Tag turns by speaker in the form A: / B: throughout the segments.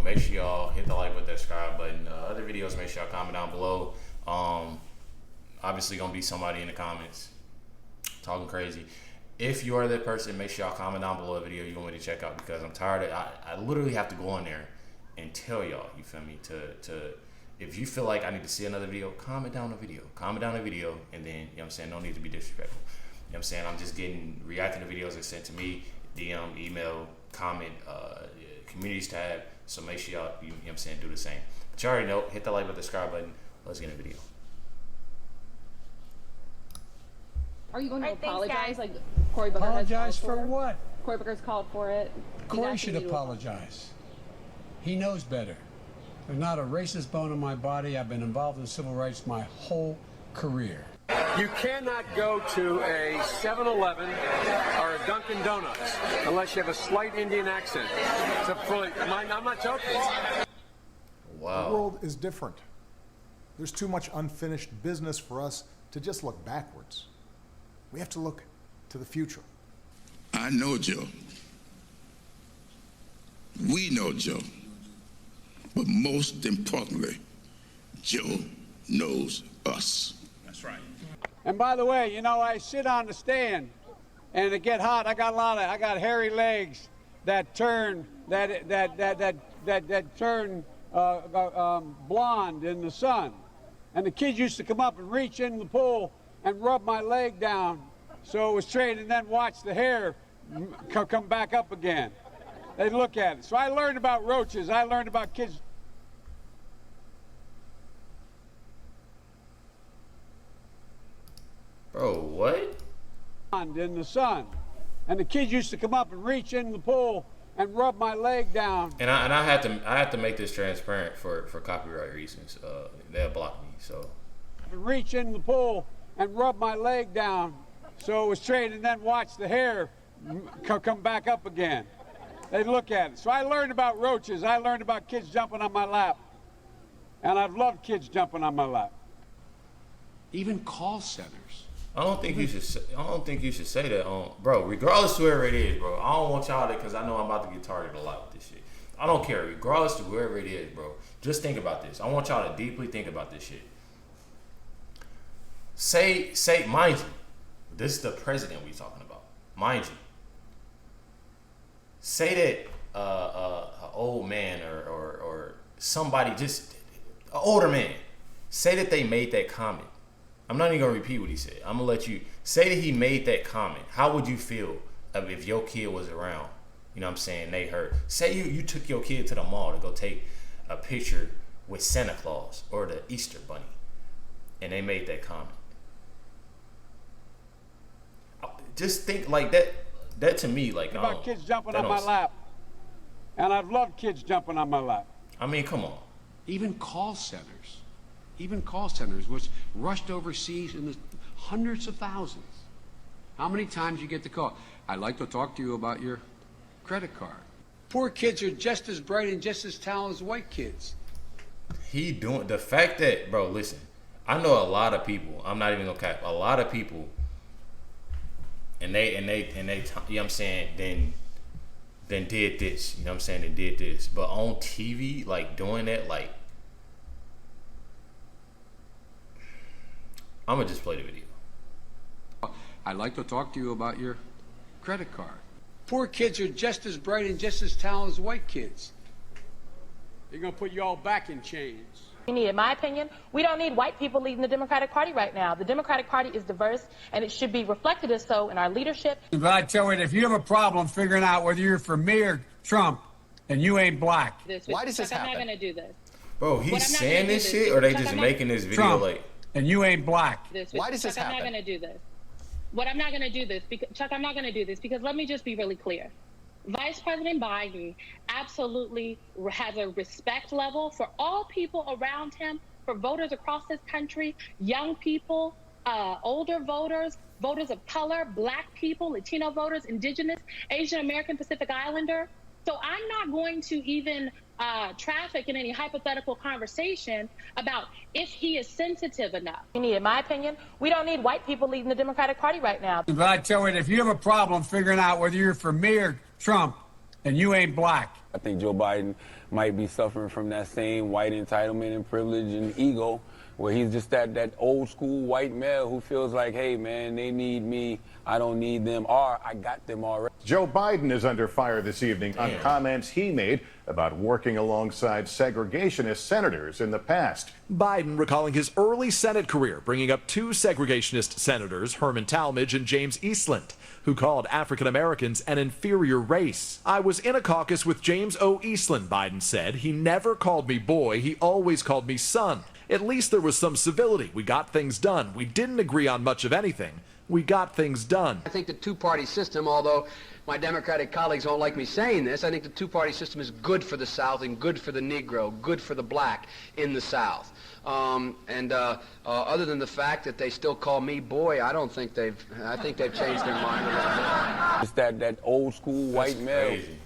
A: make sure y'all hit the like with that subscribe button. Other videos, make sure y'all comment down below. Obviously gonna be somebody in the comments talking crazy. If you are that person, make sure y'all comment down below a video you want me to check out, because I'm tired of I literally have to go on there and tell y'all, you feel me, to if you feel like I need to see another video, comment down the video, and then, you know what I'm saying, no need to be disrespectful. You know what I'm saying? I'm just reacting to videos that sent to me, DM, email, comment, communities tab. So make sure y'all, you know what I'm saying, do the same. But you already know, hit the like button, subscribe button. Let's get in the video.
B: Are you going to apologize? Like Cory Booker
C: apologize for what?
B: Cory Booker's called for it.
C: Cory should apologize. He knows better. There's not a racist bone in my body. I've been involved in civil rights my whole career.
D: You cannot go to a 7-Eleven or a Dunkin' Donuts unless you have a slight Indian accent. I'm not joking.
A: Wow.
E: The world is different. There's too much unfinished business for us to just look backwards. We have to look to the future.
F: I know Joe. We know Joe. But most importantly, Joe knows us.
A: That's right.
C: And by the way, you know, I sit on the stand and it get hot. I got hairy legs that turn blonde in the sun. And the kids used to come up and reach in the pool and rub my leg down so it was straight, and then watch the hair come back up again. They'd look at it. So I learned about roaches. I learned about kids.
A: Bro, what?
C: In the sun. And the kids used to come up and reach in the pool and rub my leg down.
A: And I had to make this transparent for copyright reasons. They'll block me, so.
C: Reach in the pool and rub my leg down so it was straight, and then watch the hair come back up again. They'd look at it. So I learned about roaches. I learned about kids jumping on my lap. And I've loved kids jumping on my lap. Even call centers.
A: I don't think you should say that, bro. Regardless to whoever it is, bro. I don't want y'all to, because I know I'm about to get targeted a lot with this shit. I don't care, regardless to whoever it is, bro. Just think about this. I want y'all to deeply think about this shit. Say, mind you, this is the president we talking about. Mind you, say that an old man or somebody, just an older man, say that they made that comment. I'm not even gonna repeat what he said. I'm gonna let you say that he made that comment. How would you feel if your kid was around? You know what I'm saying? They heard. Say you took your kid to the mall to go take a picture with Santa Claus or the Easter Bunny, and they made that comment. Just think like that. That to me, like,
C: about kids jumping on my lap, and I've loved kids jumping on my lap.
A: I mean, come on.
C: Even call centers, which rushed overseas in the hundreds of thousands. How many times you get the call? I'd like to talk to you about your credit card. Poor kids are just as bright and just as talented as white kids.
A: He doing the fact that, bro, listen, I know a lot of people, I'm not even gonna cap, a lot of people, and they you know what I'm saying, then did this, you know what I'm saying, they did this. But on TV, like, doing that, like, I'm gonna just play the video.
C: I'd like to talk to you about your credit card. Poor kids are just as bright and just as talented as white kids. They're gonna put you all back in chains.
G: We need, in my opinion, we don't need white people leading the Democratic Party right now. The Democratic Party is diverse, and it should be reflected as so in our leadership.
C: But I tell you, if you have a problem figuring out whether you're for me or Trump, then you ain't black.
H: Why does this happen?
G: I'm not going to do this.
A: Bro, he's saying this shit, or they just making this video
C: Trump,
A: like...
C: And you ain't black.
H: Why does this happen?
G: I'm not going to do this. I'm not going to do this, because, Chuck, I'm not going to do this, because let me just be really clear. Vice President Biden absolutely has a respect level for all people around him, for voters across this country, young people, older voters, voters of color, black people, Latino voters, indigenous, Asian American, Pacific Islander. So I'm not going to even traffic in any hypothetical conversation about if he is sensitive enough. We need, in my opinion, we don't need white people leading the Democratic Party right now.
C: But I tell you, if you have a problem figuring out whether you're for me or Trump, then you ain't black.
H: I think Joe Biden might be suffering from that same white entitlement and privilege and ego, where he's just that old school white male who feels like, hey, man, they need me, I don't need them, or I got them already.
I: Joe Biden is under fire this evening on comments he made about working alongside segregationist senators in the past.
J: Biden recalling his early Senate career, bringing up two segregationist senators, Herman Talmadge and James Eastland, who called African Americans an inferior race. I was in a caucus with James O. Eastland, Biden said. He never called me boy, he always called me son. At least there was some civility. We got things done. We didn't agree on much of anything. We got things done.
K: I think the two-party system, although my Democratic colleagues don't like me saying this, I think the two-party system is good for the South and good for the Negro, good for the black in the South. Other than the fact that they still call me boy, I think they've changed their mind a little bit.
H: It's that old school white male.
A: Crazy.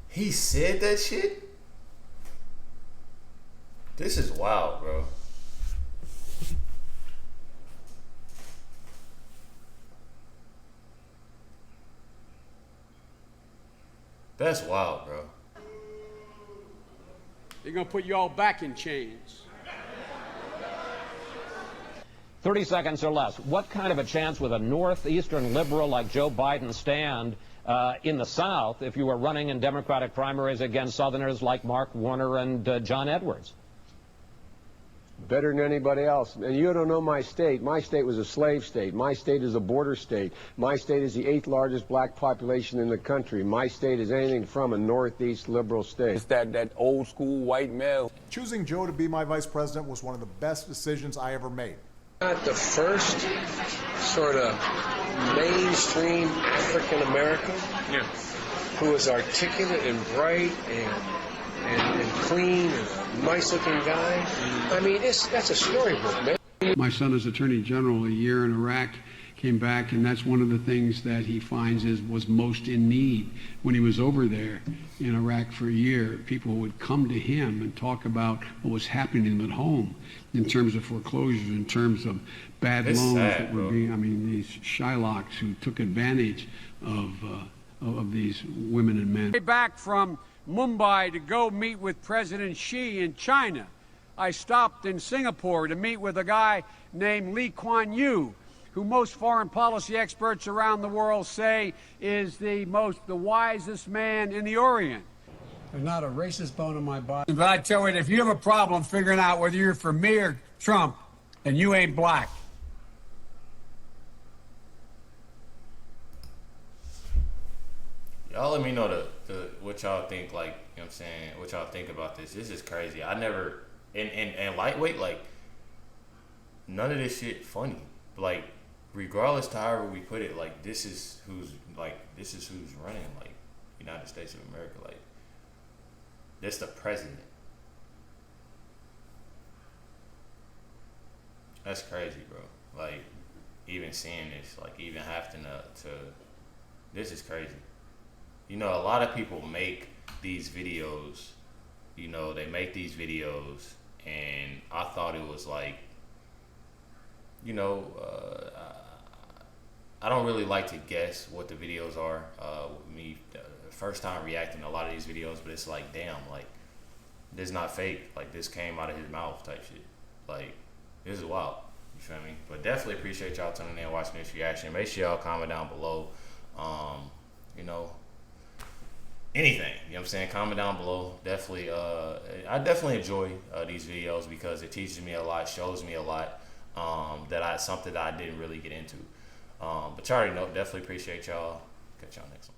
A: He said that shit? This is wild, bro. That's wild, bro.
C: They're going to put you all back in chains.
L: 30 seconds or less. What kind of a chance would a northeastern liberal like Joe Biden stand in the South if you were running in Democratic primaries against Southerners like Mark Warner and John Edwards?
D: Better than anybody else. And you don't know my state. My state was a slave state. My state is a border state. My state is the 8th largest black population in the country. My state is anything from a northeast liberal state.
H: It's that old school white male.
E: Choosing Joe to be my vice president was one of the best decisions I ever made.
D: Not the first sort of mainstream African American who was articulate and bright and clean and a nice looking guy. I mean, that's a storybook, man.
C: My son is Attorney General a year in Iraq, came back, and that's one of the things that he finds was most in need. When he was over there in Iraq for a year, people would come to him and talk about what was happening at home in terms of foreclosures, in terms of bad loans that were being, I mean, these Shylocks who took advantage of these women and men. Back from Mumbai to go meet with President Xi in China. I stopped in Singapore to meet with a guy named Lee Kuan Yew, who most foreign policy experts around the world say is the wisest man in the Orient. There's not a racist bone in my body. But I tell you, if you have a problem figuring out whether you're for me or Trump, then you ain't black.
A: Y'all let me know what y'all think, like, you know what I'm saying, what y'all think about this. This is crazy. I never, and lightweight, like, none of this shit funny. Like, regardless to however we put it, like, this is who's running, like, United States of America. Like, this the president. That's crazy, bro. Like, even seeing this, like, even having to this is crazy. You know, a lot of people make these videos, you know, they make these videos, and I thought it was like, you know, I don't really like to guess what the videos are. Me, first time reacting to a lot of these videos, but it's like, damn, like, this is not fake. Like, this came out of his mouth type shit. Like, this is wild. You feel me? But definitely appreciate y'all tuning in and watching this reaction. Make sure y'all comment down below. You know, anything, you know what I'm saying, comment down below. Definitely, I definitely enjoy these videos because it teaches me a lot, shows me a lot, something that I didn't really get into. But you already know, definitely appreciate y'all. Catch y'all next one.